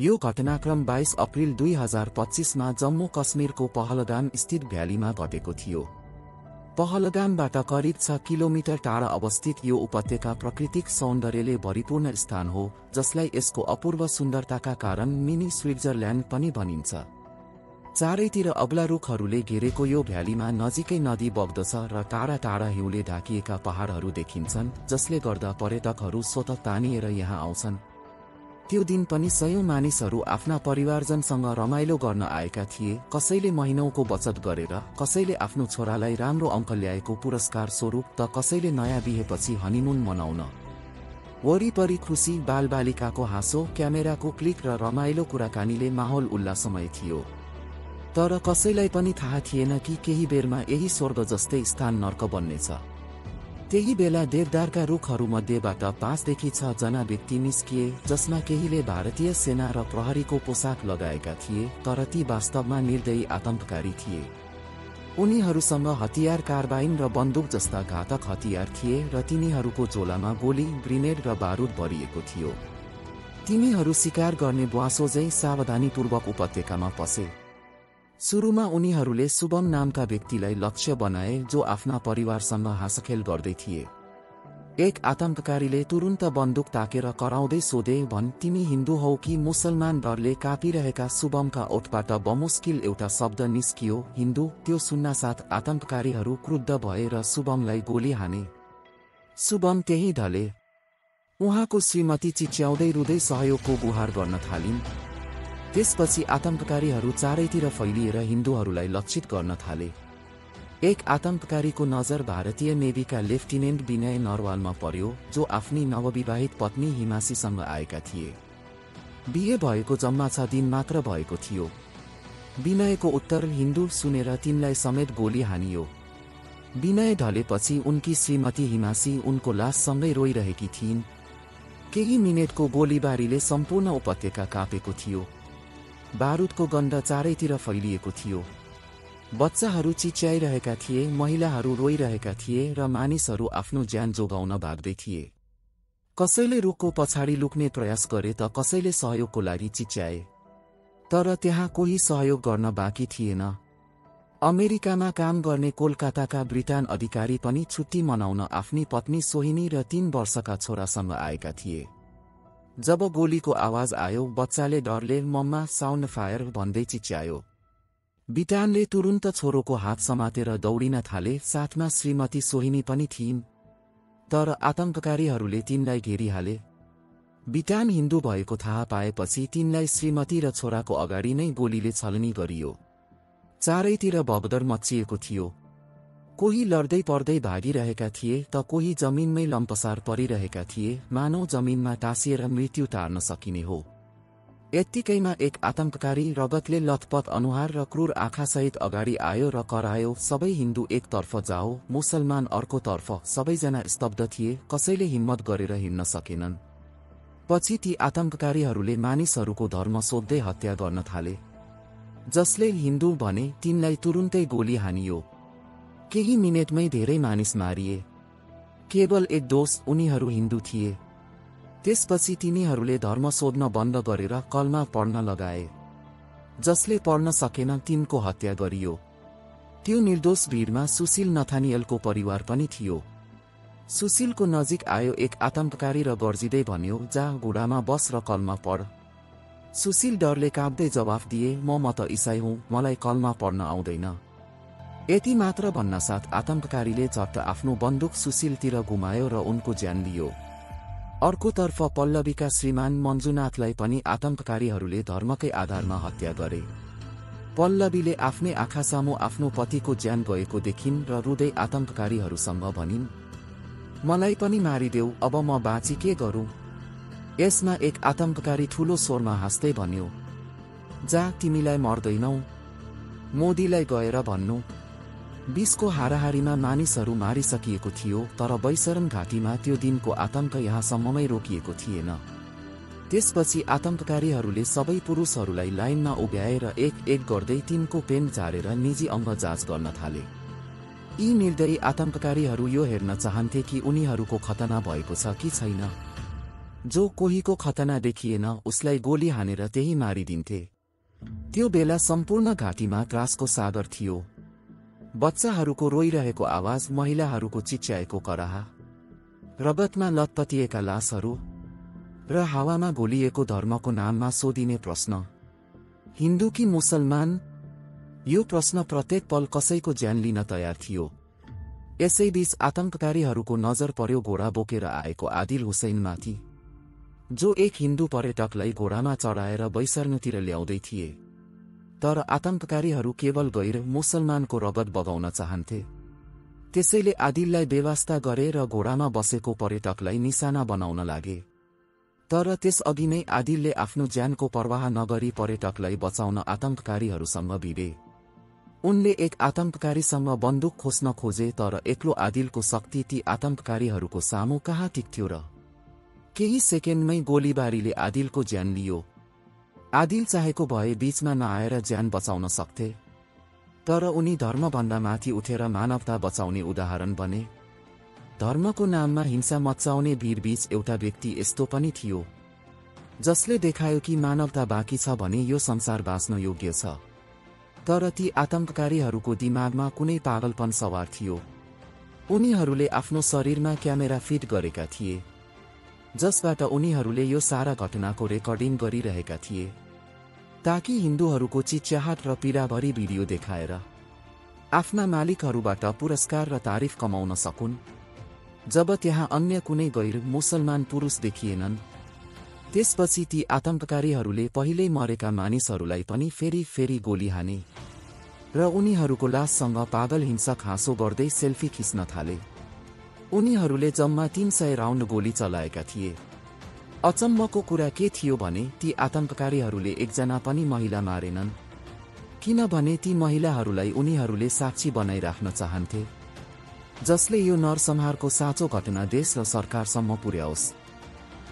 यो घटनाक्रम 22 अप्रिल 2025मा जम्मू कश्मीरको पहलगाम स्थित भ्यालीमा घटेको थियो। पहलगामबाट करिब 6 किलोमिटर टाढा अवस्थित यो उपत्यका प्राकृतिक सौन्दर्यले भरिपूर्ण स्थान हो, जसलाई यसको अपूर्व सुन्दरताका कारण मिनी स्विट्जरल्यान्ड पनि भनिन्छ। चारैतिर अग्ला रुखहरूले घेरेको यो भ्यालीमा नजिकै नदी बग्दछ र टाढा टाढा हिउँले ढाकिएका पहाडहरू देखिन्छन्, जसले गर्दा पर्यटकहरू स्वतः तानिएर यहाँ आउँछन्। त्यो दिन पनि सयौं मानिसहरू आफ्ना परिवारजनसँग रमाइलो गर्न आएका थिए, कसैले महिनौको बचत गरेर, कसैले आफ्नो छोरालाई राम्रो अङ्क ल्याएको पुरस्कार स्वरूप, त कसैले नयाँ बिहेपछि हनीमुन मनाउन। वरिपरि खुसी, बालबालिकाको हाँसो, क्यामेराको क्लिक र रमाइलो कुराकानीले माहौल उल्लासमय थियो। तर कसैलाई पनि थाहा थिएन कि केही बेरमा यही स्वर्ग जस्तै स्थान नर्क बन्नेछ। त्यही बेला देवदारका रुखहरूमध्येबाट 5 देखि 6 जना व्यक्ति निस्किए, जसमा केहीले भारतीय सेना र प्रहरीको पोसाक लगाएका थिए, तर ती वास्तवमा निर्दयी आतङ्ककारी थिए। उनीहरूसँग हतियार, कार्बाइन र बन्दुक जस्ता घातक हतियार थिए र तिनीहरूको झोलामा गोली, ग्रेनेड र बारुद भरिएको थियो। तिनीहरू शिकार गर्ने ब्वासोझै सावधानीपूर्वक उपत्यकामा पसे। सुरुमा उनीहरूले शुभम नामका व्यक्तिलाई लक्ष्य बनाए, जो आफ्ना परिवारसँग हाँसखेल गर्दै थिए। एक आतङ्ककारीले तुरुन्त बन्दुक ताकेर कराउँदै सोधे, भन् तिमी हिन्दू हौ कि मुसलमान? डरले कापिरहेका शुभमका ओठबाट बमुस्किल एउटा शब्द निस्कियो, हिन्दू। त्यो सुन्नासाथ आतङ्ककारीहरू क्रुद्ध भए र शुभमलाई गोली हाने। शुभम त्यही ढले। उहाँको श्रीमती चिच्याउँदै रुँदै सहयोगको गुहार गर्न थालिन्। त्यसपछि आतङ्ककारीहरू चारैतिर फैलिएर हिन्दूहरूलाई लक्षित गर्न थाले। एक आतङ्ककारीको नजर भारतीय नेवीका लेफ्टिनेन्ट विनय नरवालमा पर्यो, जो आफ्नी नवविवाहित पत्नी हिमासीसँग आएका थिए। बिहे भएको जम्मा 6 दिन मात्र भएको थियो। विनयको उत्तर हिन्दू सुनेर तिनलाई समेत गोली हानियो। विनय ढलेपछि उनकी श्रीमती हिमासी उनको लाससँगै रोइरहेकी थिइन्। केही मिनेटको गोलीबारीले सम्पूर्ण उपत्यका काँपेको थियो। बारुदको गन्ध चारैतिर फैलिएको थियो। बच्चाहरू चिच्याइरहेका थिए, महिलाहरू रोइरहेका थिए र मानिसहरू आफ्नो ज्यान जोगाउन भाग्दै थिए। कसैले रुखको पछाडि लुक्ने प्रयास गरे त कसैले सहयोगको लागि चिच्याए। तर त्यहाँ कोही सहयोग गर्न बाँकी थिएन। अमेरिकामा काम गर्ने कोलकाताका ब्रिटान अधिकारी पनि छुट्टी मनाउन आफ्नी पत्नी सोहिनी र 3 वर्षका छोरासँग आएका थिए। जब गोलीको आवाज आयो, बच्चाले डरले मम्मा साउन्ड फायर भन्दै चिच्यायो। बिटानले तुरुन्त छोरोको हात समातेर दौडिन थाले, साथमा श्रीमती सोहिनी पनि थिइन्। तर आतङ्ककारीहरूले तिनलाई घेरिहाले। बिटान हिन्दू भएको थाहा पाएपछि तिनलाई श्रीमती र छोराको अगाडि नै गोलीले छलनी गरियो। चारैतिर भगदड मच्चिएको थियो। कोही लड्दै पर्दै भागिरहेका थिए त कोही जमिनमै लम्पसार परिरहेका थिए, मानव जमिनमा टाँसिएर मृत्यु टार्न सकिने हो। यत्तिकैमा एक आतङ्ककारी रगतले लथपथ अनुहार र क्रूर आँखासहित अगाडि आयो र करायो, सबै हिन्दू एकतर्फ जाओ, मुसलमान अर्कोतर्फ। सबैजना स्तब्ध थिए, कसैले हिम्मत गरेर हिँड्न सकेनन्। पछि ती आतङ्ककारीहरूले मानिसहरूको धर्म सोध्दै हत्या गर्न थाले। जसले हिन्दू भने तिनलाई तुरुन्तै गोली हानियो। केही मिनेटमै धेरै मानिस मारिए। केवल एक दोष, उनीहरू हिन्दू थिए। त्यसपछि तिनीहरूले धर्म सोध्न बन्द गरेर कलमा पढ्न लगाए। जसले पढ्न सकेन तिनको हत्या गरियो। त्यो निर्दोष भिडमा सुशील नथानियलको परिवार पनि थियो। सुशीलको नजिक आयो एक आतङ्ककारी र गर्जिँदै भन्यो, जा घोडामा बस र कलमा पढ। सुशील डरले काँप्दै जवाफ दिए, म त इसाई हुँ, मलाई कलमा पढ्न आउँदैन। यति मात्र भन्नासाथ आतङ्ककारीले झट्ट आफ्नो बन्दुक सुशीलतिर घुमायो र उनको ज्यान लियो। अर्कोतर्फ पल्लवीका श्रीमान मञ्जुनाथलाई पनि आतङ्ककारीहरूले धर्मकै आधारमा हत्या गरे। पल्लवीले आफ्नै आँखासामु आफ्नो पतिको ज्यान गएको देखिन् र रुँदै आतङ्ककारीहरूसँग भनिन्, मलाई पनि मारिदेऊ, अब म बाँची के गरौँ? यसमा एक आतङ्ककारी ठूलो स्वरमा हाँस्दै भन्यो, जा तिमीलाई मर्दैनौ, मोदीलाई गएर भन्नु। 20 को हाराहारीमा मानिसहरू मारिसकिएको थियो, तर बैसरन घाटीमा त्यो दिनको आतङ्क यहाँसम्ममै रोकिएको थिएन। त्यसपछि आतङ्ककारीहरूले सबै पुरुषहरूलाई लाइनमा उभ्याएर एक गर्दै तिनको पेन्ट झारेर निजी अङ्ग जाँच गर्न थाले। यी निर्दयी आतङ्ककारीहरू यो हेर्न चाहन्थे कि उनीहरूको खतना भएको छ कि छैन। जो कोहीको खतना देखिएन उसलाई गोली हानेर त्यही मारिदिन्थे। त्यो बेला सम्पूर्ण घाटीमा त्रासको सागर थियो। बच्चाहरूको रोइरहेको आवाज, महिलाहरूको चिच्याएको कराहा, रगतमा लतपतिएका लासहरू र हावामा घोलिएको धर्मको नाममा सोधिने प्रश्न, हिन्दू कि मुसलमान? यो प्रश्न प्रत्येक पल कसैको ज्यान लिन तयार थियो। यसैबीच आतंककारीहरूको नजर पर्यो घोडा बोकेर आएको आदिल हुसैनमाथि, जो एक हिन्दू पर्यटकलाई घोडामा चढाएर बैसर्नतिर ल्याउँदै थिए। तर आतंककारीहरू केवल गैर मुसलमानको रगत बगाउन चाहन्थे। त्यसैले आदिललाई बेवास्ता गरे र घोडामा बसेको पर्यटकलाई निशाना बनाउन लागे। तर त्यसअघि नै आदिलले आफ्नो ज्यानको परवाह नगरी पर्यटकलाई बचाउन आतंककारीहरूसँग भिडे। उनले एक आतंककारीसँग बन्दुक खोज्न खोजे, तर एक्लो आदिलको शक्ति ती आतंककारीहरूको सामु कहाँ टिक्थ्यो र? केही सेकेन्डमै गोलीबारीले आदिलको ज्यान लियो। आदिल चाहेको भए बीचमा नआएर ज्यान बचाउन सक्थे, तर उनी धर्मभन्दा माथि उठेर मानवता बचाउने उदाहरण बने। धर्मको नाममा हिंसा मच्चाउने भिडबीच एउटा व्यक्ति यस्तो पनि थियो जसले देखायो कि मानवता बाँकी छ भने यो संसार बाँच्न योग्य छ। तर ती आतंककारीहरूको दिमागमा कुनै पागलपन सवार थियो। उनीहरूले आफ्नो शरीरमा क्यामेरा फिट गरेका थिए, जसबाट उनीहरूले यो सारा घटनाको रेकर्डिङ गरिरहेका थिए, ताकि हिन्दूहरूको चिच्याहाट र पीडाभरी भिडियो देखाएर आफ्ना मालिकहरूबाट पुरस्कार र तारिफ कमाउन सकुन्। जब त्यहाँ अन्य कुनै गैर मुसलमान पुरुष देखिएनन्, त्यसपछि ती आतंककारीहरूले पहिल्यै मरेका मानिसहरूलाई पनि फेरि गोली हाने र उनीहरूको लाससँग पागल हिंसक हाँसो गर्दै सेल्फी खिच्न थाले। उनीहरूले जम्मा 300 राउन्ड गोली चलाएका थिए। अचम्मको कुरा के थियो भने ती आतंककारीहरूले एकजना पनि महिला मारेनन्, किनभने ती महिलाहरूलाई उनीहरूले साक्षी बनाइराख्न चाहन्थे, जसले यो नरसंहारको साँचो घटना देश र सरकारसम्म पुर्याओस्।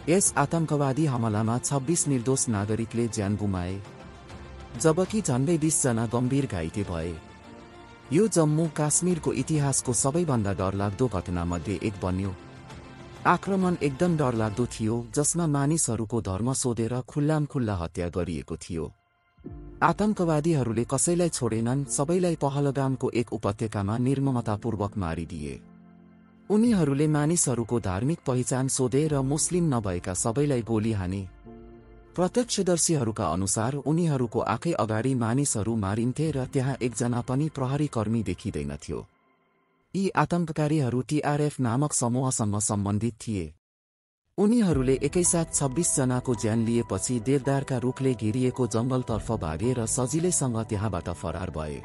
यस आतंकवादी हमलामा 26 निर्दोष नागरिकले ज्यान गुमाए, जबकि झन्डै 20 जना गम्भीर घाइते भए। यो जम्मू काश्मीरको इतिहासको सबैभन्दा डरलाग्दो घटनामध्ये एक बन्यो। आक्रमण एकदम डरलाग्दो थियो, जसमा मानिसहरूको धर्म सोधेर खुल्लामखुल्ला हत्या गरिएको थियो। आतंकवादीहरूले कसैलाई छोडेनन्, सबैलाई पहलगामको एक उपत्यकामा निर्ममतापूर्वक मारिदिए। उनीहरूले मानिसहरूको धार्मिक पहिचान सोधे र मुस्लिम नभएका सबैलाई गोली हाने। प्रत्यक्षदर्शीहरूका अनुसार उनीहरूको आँखै अगाडि मानिसहरू मारिन्थे र त्यहाँ एकजना पनि प्रहरी कर्मी देखिँदैनथ्यो। यी आतंककारीहरू टीआरएफ नामक समूहसँग सम्बन्धित थिए। उनीहरूले एकैसाथ 26 जनाको ज्यान लिएपछि देवदारका रुखले घेरिएको जङ्गलतर्फ भागे र सजिलैसँग त्यहाँबाट फरार भए।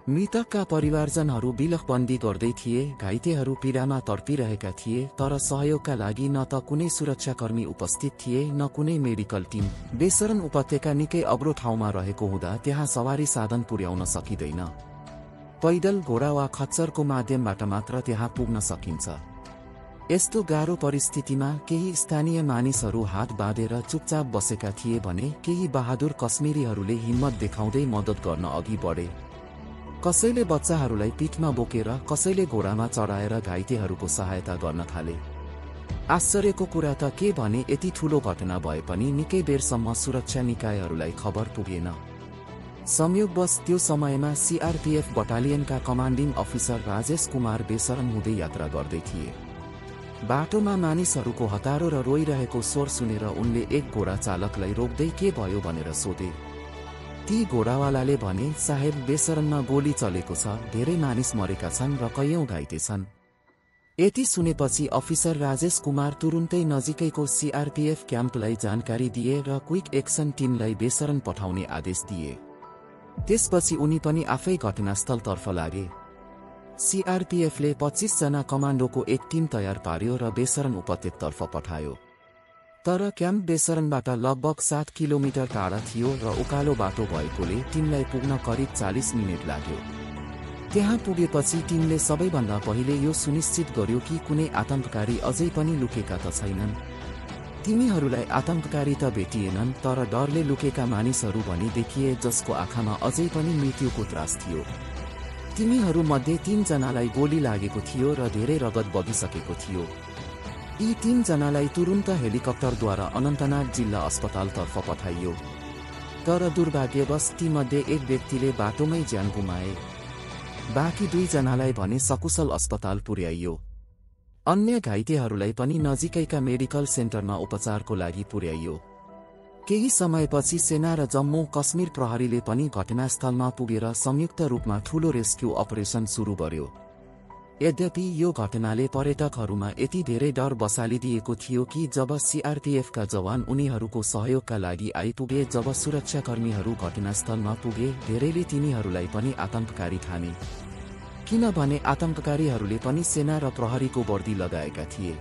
मृतकका परिवारजनहरू बिलखबन्दी गर्दै थिए, घाइतेहरू पीडामा तडपिरहेका थिए, तर सहयोगका लागि न त कुनै सुरक्षाकर्मी उपस्थित थिए न कुनै मेडिकल टिम। बेसरन उपत्यका निकै अग्लो ठाउँमा रहेको हुँदा त्यहाँ सवारी साधन पुर्याउन सकिँदैन। पैदल, घोडा वा खच्चरको माध्यमबाट मात्र त्यहाँ पुग्न सकिन्छ। यस्तो गाह्रो परिस्थितिमा केही स्थानीय मानिसहरू हात बाँधेर चुपचाप बसेका थिए भने केही बहादुर कश्मीरीहरूले हिम्मत देखाउँदै मद्दत गर्न अघि बढे। कसैले बच्चाहरूलाई पीठमा बोकेर, कसैले घोडामा चढाएर घाइतेहरूको सहायता गर्न थाले। आश्चर्यको कुरा त के भने यति ठूलो घटना भए पनि निकै बेरसम्म सुरक्षा निकायहरूलाई खबर पुगेन। संयोगवश त्यो समयमा सीआरपीएफ बटालियनका कमान्डिङ अफिसर राजेश कुमार बेसरन हुँदै यात्रा गर्दै थिए। बाटोमा मानिसहरूको हतारो र रोइरहेको स्वर सुनेर उनले एक घोडा चालकलाई रोक्दै के भयो भनेर सोधे। ती घोडावालाले भने, साहेब, बेसरनमा गोली चलेको छ, धेरै मानिस मरेका छन् र कैयौं घाइते छन्। यति सुनेपछि अफिसर राजेश कुमार तुरुन्तै नजिकैको सीआरपीएफ क्याम्पलाई जानकारी दिए र क्विक एक्सन टिमलाई बेसरन पठाउने आदेश दिए। त्यसपछि उनी पनि आफै घटनास्थलतर्फ लागे। सीआरपीएफले 25 जना कमान्डोको एक टिम तयार पार्यो र बेसरन उपत्यकातर्फ पठायो। तर क्याम्प बेसरनबाट लगभग 7 किलोमिटर टाढा थियो र उकालो बाटो भएकोले टिमलाई पुग्न करिब 40 मिनेट लाग्यो। त्यहाँ पुगेपछि टिमले सबैभन्दा पहिले यो सुनिश्चित गर्यो कि कुनै आतंककारी अझै पनि लुकेका त छैनन्। तिनीहरूलाई आतंककारी त भेटिएनन्, तर डरले लुकेका मानिसहरू भनी देखिए, जसको आँखामा अझै पनि मृत्युको त्रास थियो। तिनीहरूमध्ये 3 जनालाई गोली लागेको थियो र धेरै रगत बगिसकेको थियो। यी 3 जनालाई तुरुन्त हेलिकप्टरद्वारा अनन्तनाग जिल्ला अस्पतालतर्फ पठाइयो। तर दुर्भाग्यवश तीमध्ये एक व्यक्तिले बाटोमै ज्यान गुमाए। बाँकी 2 जनालाई भने सकुशल अस्पताल पुर्याइयो। अन्य घाइतेहरूलाई पनि नजिकैका मेडिकल सेन्टरमा उपचारको लागि पुर्याइयो। केही समयपछि सेना र जम्मू कश्मीर प्रहरीले पनि घटनास्थलमा पुगेर संयुक्त रूपमा ठूलो रेस्क्यु अपरेसन सुरु गर्यो। यद्यपि यो घटनाले पर्यटकहरूमा यति धेरै डर बसालिदिएको थियो कि जब सीआरपीएफका जवान उनीहरूको सहयोगका लागि आइपुगे, जब सुरक्षाकर्मीहरू घटनास्थलमा पुगे, धेरैले तिनीहरूलाई पनि आतंककारी ठाने। किनभने आतंककारीहरूले पनि सेना र प्रहरीको वर्दी लगाएका थिए।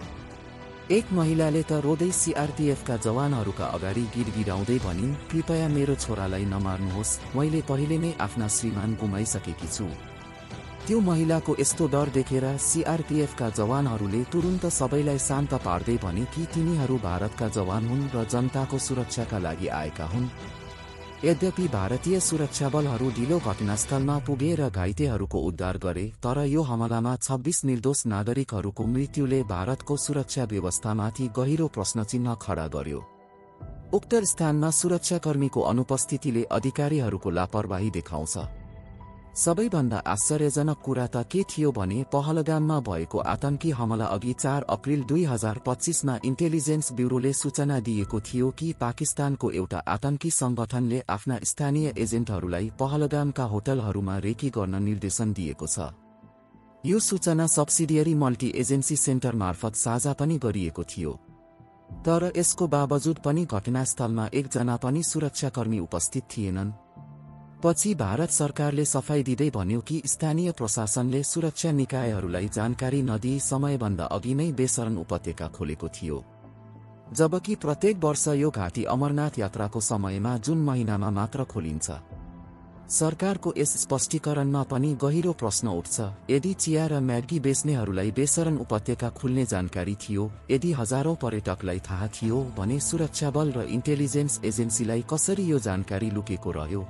एक महिलाले त रोदै सीआरपीएफका जवानहरूका अगाडि गिडगिडाउँदै भनिन्, कृपया मेरो छोरालाई नमार्नुहोस्, मैले पहिले नै आफ्ना श्रीमान गुमाइसकेकी छु। त्यो महिलाको यस्तो डर देखेर सीआरपीएफका जवानहरूले तुरुन्त सबैलाई शान्त पार्दै भने कि तिनीहरू भारतका जवान हुन् र जनताको सुरक्षाका लागि आएका हुन्। यद्यपि भारतीय सुरक्षा बलहरू ढिलो घटनास्थलमा पुगे र घाइतेहरूको उद्धार गरे, तर यो हमलामा 26 निर्दोष नागरिकहरूको मृत्युले भारतको सुरक्षा व्यवस्थामाथि गहिरो प्रश्नचिह्न खडा गर्यो। उक्त स्थानमा सुरक्षाकर्मीको अनुपस्थितिले अधिकारीहरूको लापरवाही देखाउँछ। सबैभन्दा आश्चर्यजनक कुरा त के थियो भने पहलगाममा भएको आतंकी हमला अघि 4 अप्रिल 2025 मा इन्टेलिजेन्स ब्युरोले सूचना दिएको थियो कि पाकिस्तानको एउटा आतंकी संगठनले आफ्ना स्थानीय एजेन्टहरूलाई पहलगामका होटलहरूमा रेकी गर्न निर्देशन दिएको छ। यो सूचना सब्सिडियरी मल्टी एजेन्सी सेन्टर मार्फत साझा पनि गरिएको थियो। तर यसको बावजुद पनि घटनास्थलमा एकजना पनि सुरक्षाकर्मी उपस्थित थिएनन्। पछि भारत सरकारले सफाई दिँदै भन्यो कि स्थानीय प्रशासनले सुरक्षा निकायहरूलाई जानकारी नदिई समयभन्दा अघि नै बेसरन उपत्यका खोलेको थियो। जबकि प्रत्येक वर्ष यो घाटी अमरनाथ यात्राको समयमा जुन महिनामा मात्र खोलिन्छ। सरकारको यस स्पष्टीकरणमा पनि गहिरो प्रश्न उठ्छ। यदि चिया र म्यागी बेच्नेहरूलाई बेसरन उपत्यका खुल्ने जानकारी थियो, यदि हजारौं पर्यटकलाई थाहा थियो भने सुरक्षा बल र इन्टेलिजेन्स एजेन्सीलाई कसरी यो जानकारी लुकेको रह्यो?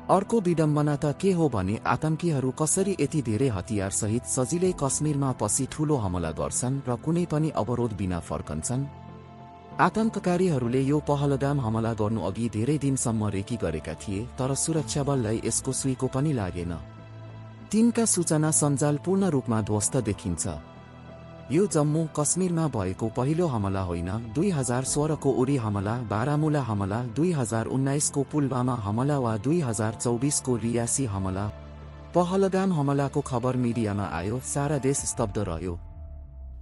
अर्को विडम्बना त के हो भने आतंकीहरू कसरी यति धेरै हतियार सहित सजिलै कश्मीरमा पसी ठूलो हमला गर्छन् र कुनै पनि अवरोध बिना फर्कन्छन्। आतंककारीहरूले यो पहलगाम हमला गर्नु अघि धेरै दिनसम्म रेकी गरेका थिए, तर सुरक्षा बललाई यसको सुइको पनि लागेन। तिनका सूचना सञ्जाल पूर्ण रूपमा ध्वस्त देखिन्छ। यो जम्मू कश्मीरमा भएको पहिलो हमला होइन। 2016 को उरी हमला, बारामुला हमला, 2019 को पुलवामा हमला वा 2024 को रियासी हमला। पहलगाम हमलाको खबर मिडियामा आयो, सारा देश स्तब्ध रह्यो।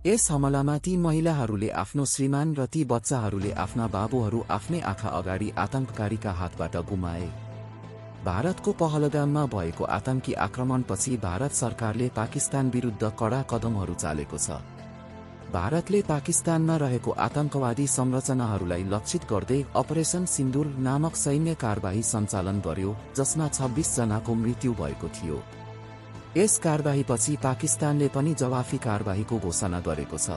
यस हमलामा ती महिलाहरूले आफ्नो श्रीमान र ती बच्चाहरूले आफ्ना बाबुहरू आफ्नै आँखा अगाडि आतंककारीका हातबाट गुमाए। भारतको पहलगाममा भएको आतंकी आक्रमणपछि भारत सरकारले पाकिस्तान विरुद्ध कडा कदमहरू चालेको छ। भारतले पाकिस्तानमा रहेको आतंकवादी संरचनाहरूलाई लक्षित गर्दै अपरेसन सिन्दूर नामक सैन्य कारबाही सञ्चालन गर्यो, जसमा 26 जनाको मृत्यु भएको थियो। यस कारबाहीपछि पाकिस्तानले पनि जवाफी कारबाहीको घोषणा गरेको छ।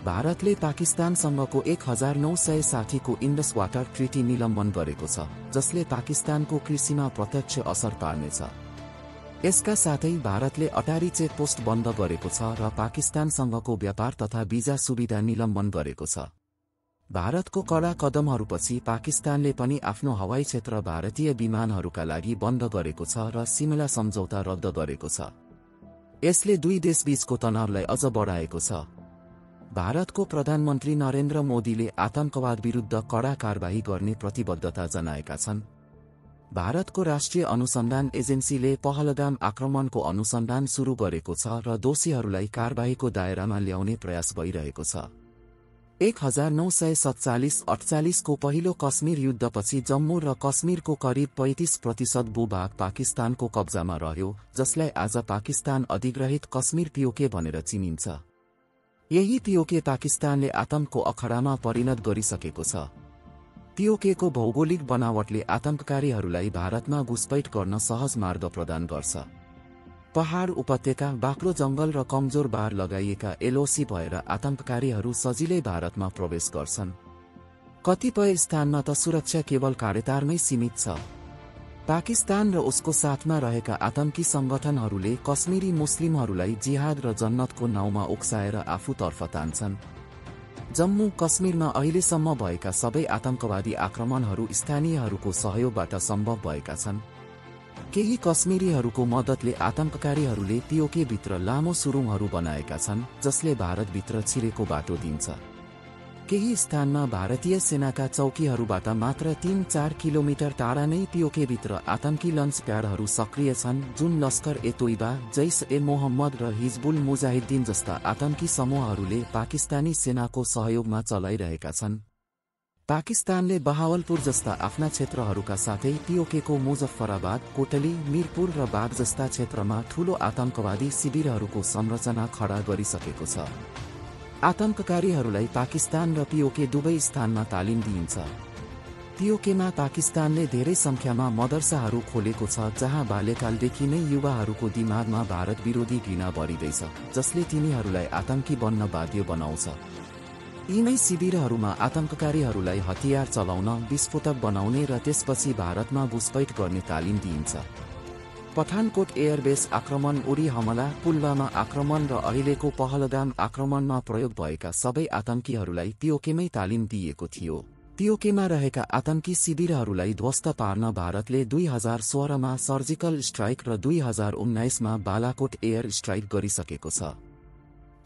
भारतले पाकिस्तानसँगको 1960 को इन्डस वाटर ट्रिटी निलम्बन गरेको छ, जसले पाकिस्तानको कृषिमा प्रत्यक्ष असर पार्नेछ। यसका साथै भारतले अटारी चेकपोस्ट बन्द गरेको छ र पाकिस्तानसँगको व्यापार तथा भिजा सुविधा निलम्बन गरेको छ। भारतको कडा कदमहरूपछि पाकिस्तानले पनि आफ्नो हवाई क्षेत्र भारतीय विमानहरूका लागि बन्द गरेको छ र सिमला सम्झौता रद्द गरेको छ। यसले दुई देशबीचको तनावलाई अझ बढाएको छ। भारतको प्रधानमन्त्री नरेन्द्र मोदीले आतंकवाद विरुद्ध कडा कारबाही गर्ने प्रतिबद्धता जनाएका छन्। भारतको राष्ट्रिय अनुसन्धान एजेन्सीले पहलगाम आक्रमणको अनुसन्धान सुरु गरेको छ र दोषीहरूलाई कारबाहीको दायरामा ल्याउने प्रयास भइरहेको छ। 1947-48 को पहिलो कश्मीर युद्धपछि जम्मू र कश्मीरको करिब 35% भूभाग पाकिस्तानको कब्जामा रह्यो, जसलाई आज पाकिस्तान अधिग्रहित कश्मीर पिओके भनेर चिनिन्छ। यही पिओके पाकिस्तानले आतंकको अखडामा परिणत गरिसकेको छ। पिओकेको भौगोलिक बनावटले आतंककारीहरूलाई भारतमा घुसपैठ गर्न सहज मार्ग प्रदान गर्छ। पहाड उपत्यका, बाक्लो जंगल र कमजोर बार लगाइएका एलओसी भएर आतंककारीहरू सजिलै भारतमा प्रवेश गर्छन्। कतिपय स्थानमा त सुरक्षा केवल काँडेतारमै सीमित छ। पाकिस्तान र उसको साथमा रहेका आतंकी संगठनहरूले कश्मीरी मुस्लिमहरूलाई जिहाद र जन्नतको नाउँमा उक्साएर आफूतर्फ तान्छन्। जम्मू कश्मीरमा अहिलेसम्म भएका सबै आतंकवादी आक्रमणहरू स्थानीयहरूको सहयोगबाट सम्भव भएका छन्। केही कश्मीरीहरूको मद्दतले आतंककारीहरूले पीओके भित्र लामो सुरुङहरू बनाएका छन्, जसले भारतभित्र छिरेको बाटो दिन्छ। केही स्थानमा भारतीय सेनाका चौकीहरूबाट मात्र 3-4 किलोमिटर टाढा नै पीओके भित्र आतंकी लन्च प्याडहरू सक्रिय छन्, जुन लस्कर ए तोइबा, जैश ए मोहम्मद र हिजबुल मुजाहिद्दिन जस्ता आतंकी समूहहरूले पाकिस्तानी सेनाको सहयोगमा चलाइरहेका छन्। पाकिस्तानले बहावलपुर जस्ता आफ्ना क्षेत्रहरूका साथै पीओकेको मुजफ्फराबाद, कोटली, मिरपुर र बाग जस्ता क्षेत्रमा ठूलो आतंकवादी शिविरहरूको संरचना खडा गरिसकेको छ। आतंककारीहरूलाई पाकिस्तान र पीओके दुवै स्थानमा तालिम दिइन्छ। पीओकेमा पाकिस्तानले धेरै संख्यामा मदरसाहरू खोलेको छ, जहाँ बाल्यकालदेखि नै युवाहरूको दिमागमा भारत विरोधी घृणा बढिँदैछ, जसले तिनीहरूलाई आतंकी बन्न बाध्य बनाउँछ। यिनै शिविरहरूमा आतंककारीहरूलाई हतियार चलाउन, विस्फोटक बनाउने र त्यसपछि भारतमा घुसपैठ गर्ने तालिम दिइन्छ। पठानकोट एयरबेस आक्रमण, उरी हमला, पुलवामा आक्रमण र अहिलेको पहलगाम आक्रमणमा प्रयोग भएका सबै आतंकीहरूलाई पीओकेमै तालिम दिइएको थियो। पीओकेमा रहेका आतंकी शिविरहरूलाई ध्वस्त पार्न भारतले 2016 मा सर्जिकल स्ट्राइक र 2019 मा बालाकोट एयर स्ट्राइक गरिसकेको छ।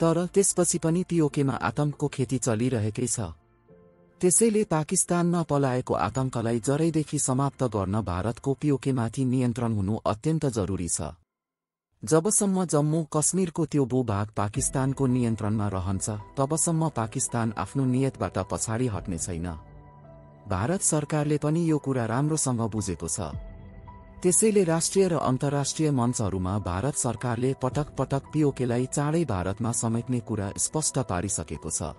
तर त्यसपछि पनि पीओकेमा आतंकको खेती चलिरहेकै छ। त्यसैले पाकिस्तानमा पलाएको आतंकलाई जरैदेखि समाप्त गर्न भारतको पीओकेमाथि नियन्त्रण हुनु अत्यन्त जरुरी छ। जबसम्म जम्मू कश्मीरको त्यो भूभाग पाकिस्तानको नियन्त्रणमा रहन्छ, तबसम्म पाकिस्तान आफ्नो नियतबाट पछाडि हट्ने छैन। भारत सरकारले पनि यो कुरा राम्रोसँग बुझेको छ। त्यसैले राष्ट्रिय र अन्तर्राष्ट्रिय मञ्चहरूमा भारत सरकारले पटक पटक पीओकेलाई चाँडै भारतमा समेट्ने कुरा स्पष्ट पारिसकेको छ।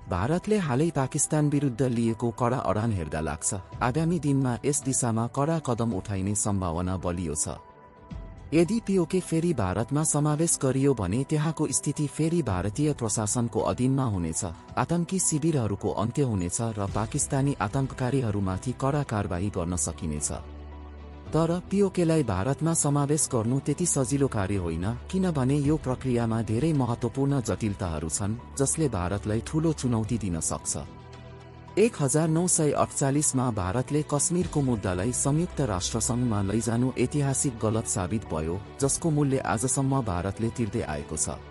भारतले हालै पाकिस्तान विरुद्ध लिएको कडा अडान हेर्दा लाग्छ, आगामी दिनमा यस दिशामा कडा कदम उठाइने सम्भावना बलियो छ। यदि पीओके फेरि भारतमा समावेश गरियो भने त्यहाँको स्थिति फेरि भारतीय प्रशासनको अधीनमा हुनेछ, आतंकी शिविरहरूको अन्त्य हुनेछ र पाकिस्तानी आतंककारीहरूमाथि कडा कारबाही गर्न सकिनेछ। तर पीओकेलाई भारतमा समावेश गर्नु त्यति सजिलो कार्य होइन, किनभने यो प्रक्रियामा धेरै महत्त्वपूर्ण जटिलताहरू छन्, जसले भारतलाई ठूलो चुनौती दिन सक्छ। 1948 मा भारतले कश्मीरको मुद्दालाई संयुक्त राष्ट्रसङ्घमा लैजानु ऐतिहासिक गलत साबित भयो, जसको मूल्य आजसम्म भारतले तिर्दै आएको छ।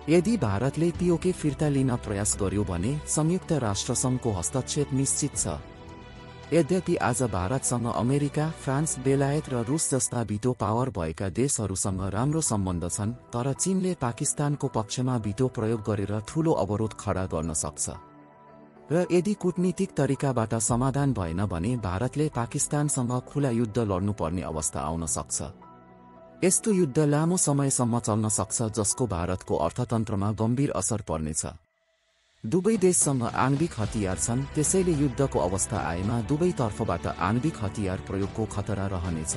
यदि भारतले पीओके फिर्ता लिन प्रयास गर्यो भने संयुक्त राष्ट्रसङ्घको हस्तक्षेप निश्चित छ। यद्यपि आज भारतसँग अमेरिका, फ्रान्स, बेलायत र रुस जस्ता भिटो पावर भएका देशहरूसँग राम्रो सम्बन्ध छन्, तर चीनले पाकिस्तानको पक्षमा भिटो प्रयोग गरेर ठूलो अवरोध खडा गर्न सक्छ। र यदि कूटनीतिक तरिकाबाट समाधान भएन भने भारतले पाकिस्तानसँग खुला युद्ध लड्नुपर्ने अवस्था आउन सक्छ। यस्तो युद्ध लामो समयसम्म चल्न सक्छ, जसको भारतको अर्थतन्त्रमा गम्भीर असर पर्नेछ। दुवै देशसँग आणविक हतियार छन्, त्यसैले युद्धको अवस्था आएमा दुवै तर्फबाट आणविक हतियार प्रयोगको खतरा रहनेछ।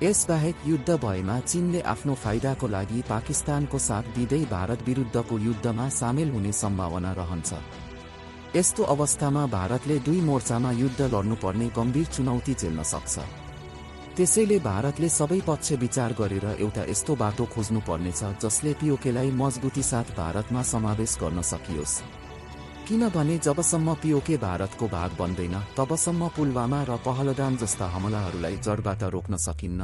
यसबाहेक युद्ध भएमा चीनले आफ्नो फाइदाको लागि पाकिस्तानको साथ दिँदै भारत विरुद्धको युद्धमा सामेल हुने सम्भावना रहन्छ। यस्तो अवस्थामा भारतले दुई मोर्चामा युद्ध लड्नुपर्ने गम्भीर चुनौती झेल्न सक्छ। त्यसैले भारतले सबै पक्ष विचार गरेर एउटा यस्तो बाटो खोज्नुपर्नेछ जसले पीओकेलाई मजबुती साथ भारतमा समावेश गर्न सकियोस्। किनभने जबसम्म पीओके भारतको भाग बन्दैन, तबसम्म पुलवामा र पहलगाम जस्ता हमलाहरूलाई जडबाट रोक्न सकिन्न।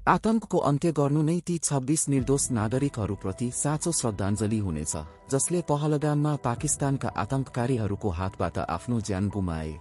आतंकको अन्त्य गर्नु नै ती 26 निर्दोष नागरिकहरूप्रति साँचो श्रद्धाञ्जली हुनेछ, जसले पहलगाममा पाकिस्तानका आतंककारीहरूको हातबाट आफ्नो ज्यान गुमाए।